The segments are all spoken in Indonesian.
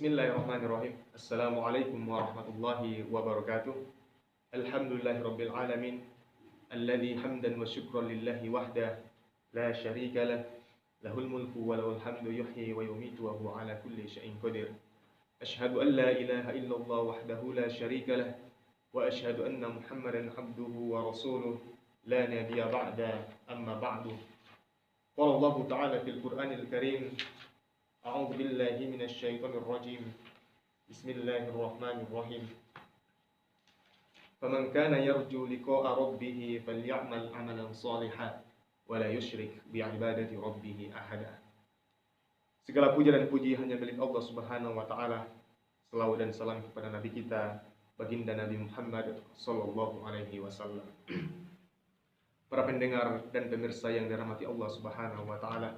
Bismillahirrahmanirrahim. Assalamualaikum warahmatullahi wabarakatuh. Alhamdulillahirabbil alamin. Alladzi hamdan wa syukran lillahi wahdah la syarika lah. Lahul mulku wa lahul hamdu yuhyi wa yumiitu wa huwa ala kulli syai'in qadir. Asyhadu an la ilaha illallah wahdahu la syarika lah wa asyhadu anna Muhammadan abduhu wa rasuluh la nabiyya ba'da amma ba'du. Qala Allah ta'ala fil Qur'anil Karim. A'udzu billahi minasy syaithanir rajim. Bismillahirrahmanirrahim. Faman kana yarju liqa'a rabbih falya'mal 'amalan shalihan wa la yusyrik bi'ibadati rabbih ahada. Segala puja dan puji hanya milik Allah Subhanahu wa taala. Selawat dan salam kepada nabi kita, baginda Nabi Muhammad sallallahu alaihi wasallam. Para pendengar dan pemirsa yang dirahmati Allah Subhanahu wa taala.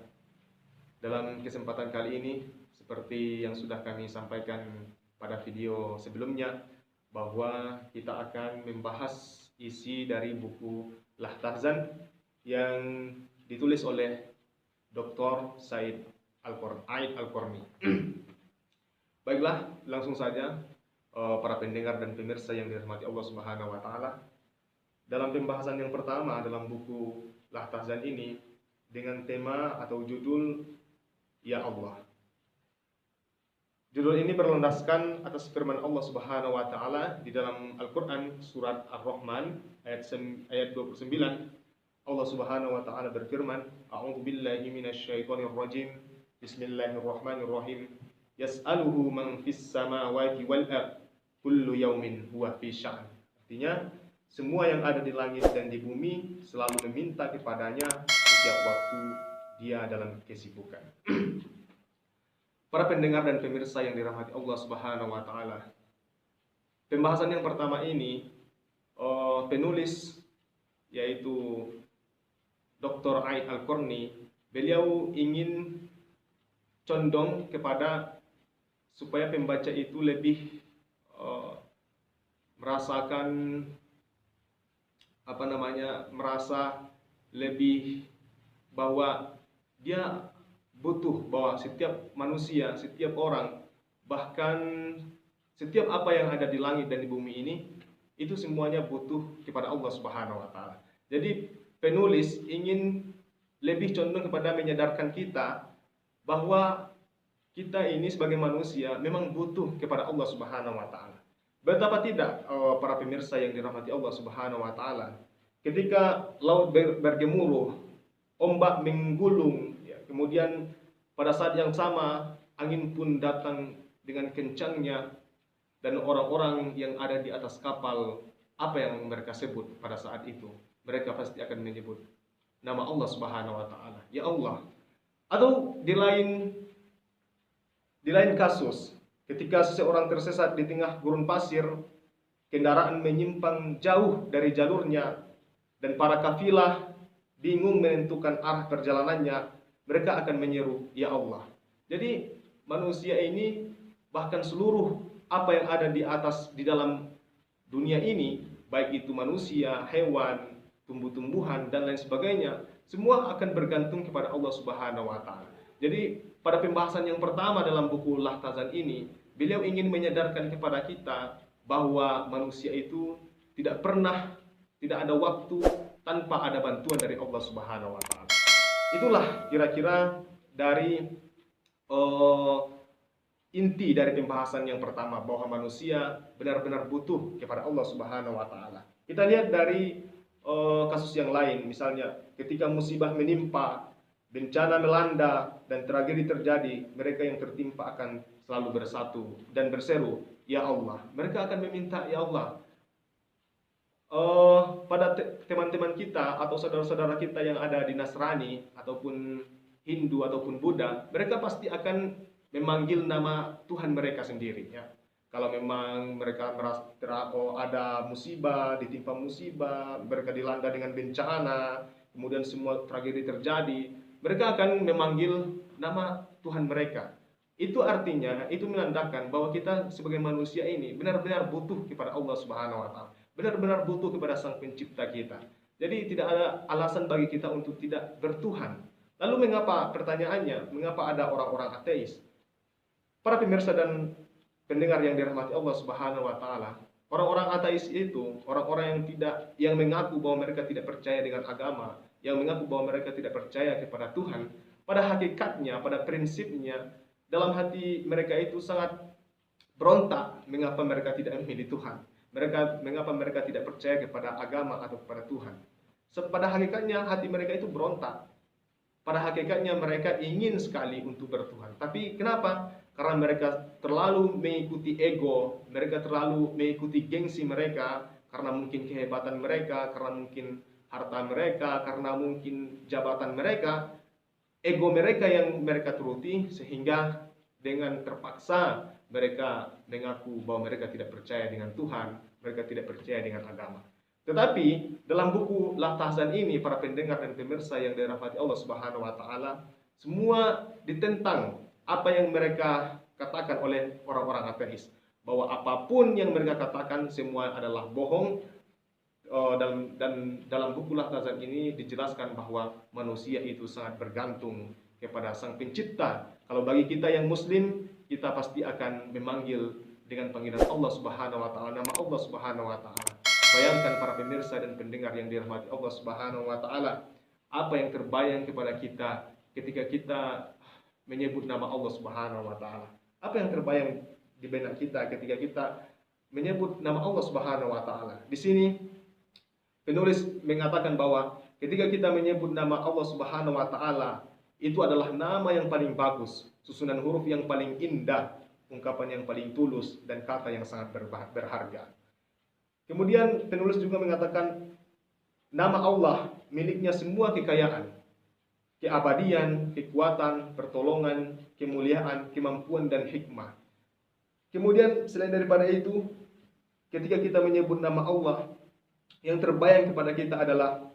Dalam kesempatan kali ini, seperti yang sudah kami sampaikan pada video sebelumnya, bahwa kita akan membahas isi dari buku Lahtazan yang ditulis oleh Dr. Said Al-Qarni. Baiklah, langsung saja para pendengar dan pemirsa yang dirahmati Allah Subhanahu wa taala. Dalam pembahasan yang pertama dalam buku Lahtazan ini dengan tema atau judul Ya Allah. Judul ini berlandaskan atas firman Allah Subhanahu wa taala di dalam Al-Qur'an surat Ar-Rahman ayat 29. Allah Subhanahu wa taala berfirman, A'udzu billahi minasy syaithanir rajim. Bismillahirrahmanirrahim. Yas'aluhu man fis samawati wal ard kullu yaumin huwa fi sya'an. Artinya, semua yang ada di langit dan di bumi selalu meminta kepadanya setiap waktu dia dalam kesibukan. Para pendengar dan pemirsa yang dirahmati Allah Subhanahu wa taala. Pembahasan yang pertama ini penulis yaitu Dr. Aid Al-Qarni, beliau ingin condong kepada supaya pembaca itu lebih merasakan merasa lebih bahwa dia butuh, bahwa setiap manusia, setiap orang, bahkan setiap apa yang ada di langit dan di bumi ini, itu semuanya butuh kepada Allah Subhanahu wa taala. Jadi penulis ingin lebih condong kepada menyadarkan kita bahwa kita ini sebagai manusia memang butuh kepada Allah Subhanahu wa taala. Betapa tidak para pemirsa yang dirahmati Allah Subhanahu wa taala, ketika laut bergemuruh, ombak menggulung, ya, kemudian pada saat yang sama angin pun datang dengan kencangnya, dan orang-orang yang ada di atas kapal, apa yang mereka sebut pada saat itu? Mereka pasti akan menyebut nama Allah Subhanahu wa taala, ya Allah. Atau di lain kasus, ketika seseorang tersesat di tengah gurun pasir, kendaraan menyimpang jauh dari jalurnya, dan para kafilah bingung menentukan arah perjalanannya, mereka akan menyeru, Ya Allah. Jadi manusia ini, bahkan seluruh apa yang ada di dalam dunia ini, baik itu manusia, hewan, tumbuh-tumbuhan, dan lain sebagainya, semua akan bergantung kepada Allah Subhanahu wa taala. Jadi pada pembahasan yang pertama dalam buku Lahtazan ini, beliau ingin menyadarkan kepada kita bahwa manusia itu tidak ada waktu tanpa ada bantuan dari Allah Subhanahu wa taala. Itulah kira-kira dari inti dari pembahasan yang pertama, bahwa manusia benar-benar butuh kepada Allah Subhanahu wa taala. Kita lihat dari kasus yang lain, misalnya ketika musibah menimpa, bencana melanda, dan tragedi terjadi, mereka yang tertimpa akan selalu bersatu dan berseru, Ya Allah. Mereka akan meminta, Ya Allah. Pada teman-teman kita atau saudara-saudara kita yang ada di Nasrani ataupun Hindu ataupun Buddha, mereka pasti akan memanggil nama Tuhan mereka sendiri, ya. Kalau memang mereka merasa ada musibah, ditimpa musibah, mereka dilanda dengan bencana, kemudian semua tragedi terjadi, mereka akan memanggil nama Tuhan mereka. Itu artinya, itu menandakan bahwa kita sebagai manusia ini benar-benar butuh kepada Allah Subhanahu wa taala. Benar-benar butuh kepada Sang Pencipta kita. Jadi tidak ada alasan bagi kita untuk tidak bertuhan. Lalu mengapa, pertanyaannya, mengapa ada orang-orang ateis? Para pemirsa dan pendengar yang dirahmati Allah Subhanahu wa taala, orang-orang ateis itu, orang-orang yang mengaku bahwa mereka tidak percaya dengan agama, yang mengaku bahwa mereka tidak percaya kepada Tuhan, pada hakikatnya, pada prinsipnya, dalam hati mereka itu sangat berontak mengapa mereka tidak memilih Tuhan. Mengapa mereka tidak percaya kepada agama atau kepada Tuhan. Pada hakikatnya hati mereka itu berontak. Pada hakikatnya mereka ingin sekali untuk bertuhan. Tapi kenapa? Karena mereka terlalu mengikuti ego, mereka terlalu mengikuti gengsi mereka, karena mungkin kehebatan mereka, karena mungkin harta mereka, karena mungkin jabatan mereka, ego mereka yang mereka turuti, sehingga dengan terpaksa mereka mengaku bahwa mereka tidak percaya dengan Tuhan, mereka tidak percaya dengan agama. Tetapi dalam buku Lahtazan ini, para pendengar dan pemirsa yang dirahmati Allah Subhanahu wa taala, semua ditentang apa yang mereka katakan oleh orang-orang ateis, bahwa apapun yang mereka katakan semua adalah bohong. Dan dalam buku Lahtazan ini dijelaskan bahwa manusia itu sangat bergantung kepada Sang Pencipta. Kalau bagi kita yang muslim, kita pasti akan memanggil dengan panggilan Allah Subhanahu wa taala, nama Allah Subhanahu wa taala. Bayangkan para pemirsa dan pendengar yang dirahmati Allah Subhanahu wa taala, apa yang terbayang kepada kita ketika kita menyebut nama Allah Subhanahu wa taala. Apa yang terbayang di benak kita ketika kita menyebut nama Allah Subhanahu wa taala. Di sini penulis mengatakan bahwa ketika kita menyebut nama Allah Subhanahu wa taala, itu adalah nama yang paling bagus, susunan huruf yang paling indah, ungkapan yang paling tulus, dan kata yang sangat berharga. Kemudian penulis juga mengatakan nama Allah miliknya semua kekayaan, keabadian, kekuatan, pertolongan, kemuliaan, kemampuan, dan hikmah. Kemudian selain daripada itu, ketika kita menyebut nama Allah, yang terbayang kepada kita adalah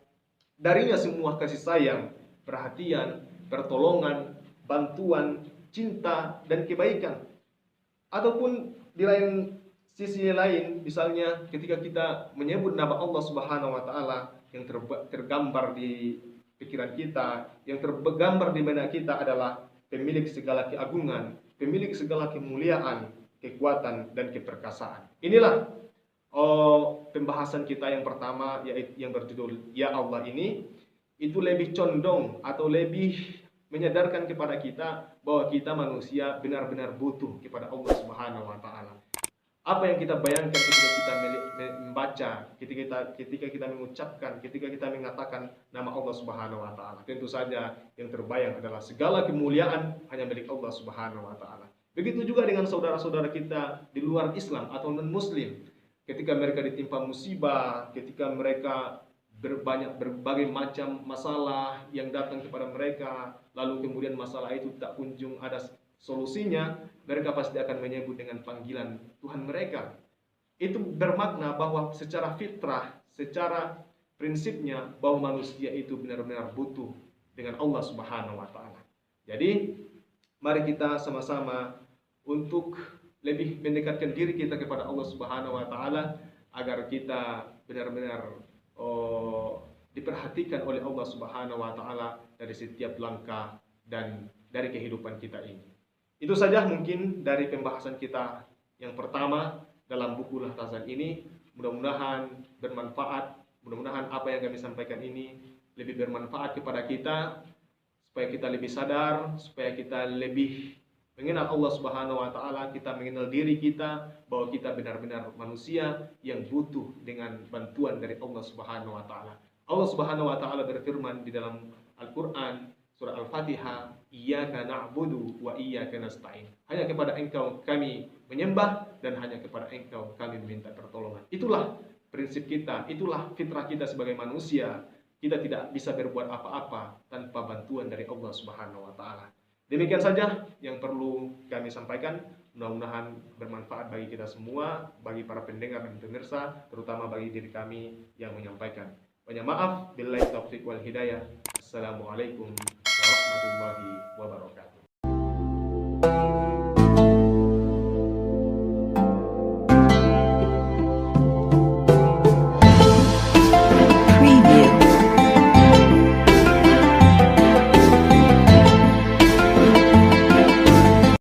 darinya semua kasih sayang, perhatian, pertolongan, bantuan, cinta, dan kebaikan. Ataupun di sisi lain, misalnya ketika kita menyebut nama Allah Subhanahu wa taala, yang tergambar di pikiran kita, yang tergambar di benak kita adalah pemilik segala keagungan, pemilik segala kemuliaan, kekuatan, dan keperkasaan. Inilah pembahasan kita yang pertama, yaitu yang berjudul Ya Allah ini. Itu lebih condong atau lebih menyadarkan kepada kita bahwa kita manusia benar-benar butuh kepada Allah Subhanahu wa taala. Apa yang kita bayangkan ketika kita membaca, ketika kita mengucapkan, ketika kita mengatakan nama Allah Subhanahu wa taala, tentu saja yang terbayang adalah segala kemuliaan hanya milik Allah Subhanahu wa taala. Begitu juga dengan saudara-saudara kita di luar Islam atau non-muslim. Ketika mereka ditimpa musibah, ketika mereka berbagai macam masalah yang datang kepada mereka, lalu kemudian masalah itu tak kunjung ada solusinya, mereka pasti akan menyebut dengan panggilan Tuhan mereka. Itu bermakna bahwa secara fitrah, secara prinsipnya, bahwa manusia itu benar-benar butuh dengan Allah Subhanahu wa taala. Jadi, mari kita sama-sama untuk lebih mendekatkan diri kita kepada Allah Subhanahu wa taala agar kita benar-benar diperhatikan oleh Allah Subhanahu wa taala dari setiap langkah dan dari kehidupan kita ini. Itu saja mungkin dari pembahasan kita yang pertama dalam buku Lahtazan ini. Mudah-mudahan bermanfaat, mudah-mudahan apa yang kami sampaikan ini lebih bermanfaat kepada kita, supaya kita lebih sadar, supaya kita lebih mengenal Allah Subhanahu wa taala, kita mengenal diri kita bahwa kita benar-benar manusia yang butuh dengan bantuan dari Allah Subhanahu wa taala. Allah Subhanahu wa taala berfirman di dalam Al-Qur'an surah Al-Fatihah, Iyyaka na'budu wa iyyaka nasta'in. Hanya kepada Engkau kami menyembah dan hanya kepada Engkau kami meminta pertolongan. Itulah prinsip kita, itulah fitrah kita sebagai manusia. Kita tidak bisa berbuat apa-apa tanpa bantuan dari Allah Subhanahu wa taala. Demikian saja yang perlu kami sampaikan. Mudah-mudahan bermanfaat bagi kita semua, bagi para pendengar dan pemirsa, terutama bagi diri kami yang menyampaikan. Banyak maaf, billahi taufiq wal hidayah. Assalamualaikum warahmatullahi wabarakatuh.